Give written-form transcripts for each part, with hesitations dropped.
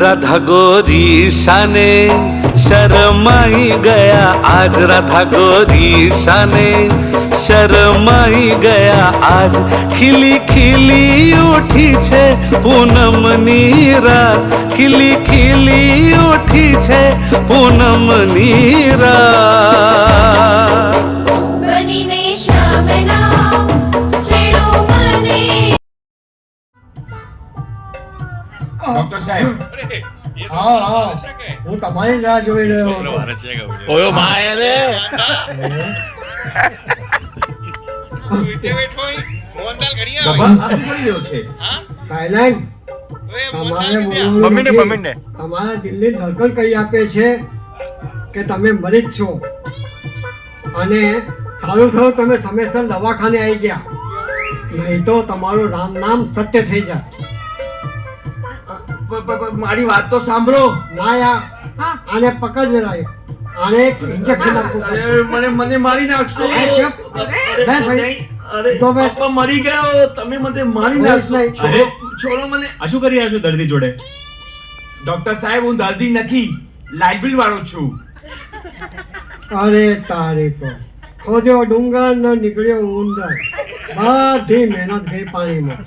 राधा गोरी शाने शर्माई गया, आज राधा गोरी शाने शर्माई गया। आज खिली खिली उठी छे पूनमनी रात, खिली खिली उठी छे पूनमनी रात। બનીને શ્યામના છેડો મને. ડોક્ટર સાહેબ હા હા હું તમારી રાહ જોઈ રહ્યો હતો. ઓયો માય રે ગભા આસી પડી રહ્યો છે. સાયલેન્ટ. તમારે બોલવાનું નથી. તમારા દિલની ધડકન કહી આપે છે કે તમે મરી જ છો અને સારું થયું તમે સમયસર દવાખાને આવી ગયા, નહીં તો તમારું રામ નામ સત્ય થઈ જાય. મારી વાત તો સાંભળો. ના યાર, આને પકડ જરા, આને એક ઇન્જેક્શન આપવું પડશે. અરે મને મારી નાખશો. એ ચૂપ. બેસ અહીં. અરે તો બેસ. પપ્પા મરી ગયો, તમે મને મારી બેસ નાખશો. નહીં. છોડો મને. આ શું કરી રહ્યા છો દર્દી જોડે? ડોક્ટર સાહેબ હું દર્દી નથી, લાઇટ બિલ વાળો છું. અરે તારી તો ખોદ્યો ડુંગર ન નીકળ્યો ઉંદર, બધી મહેનત ગઈ પાણીમાં.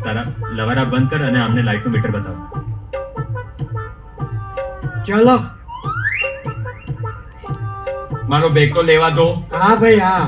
તારા લવારા બંધ કર અને આમને લાઇટનું મીટર બતાવ. ચલો. મારો બેગ તો લેવા દો. હા ભાઈ હા,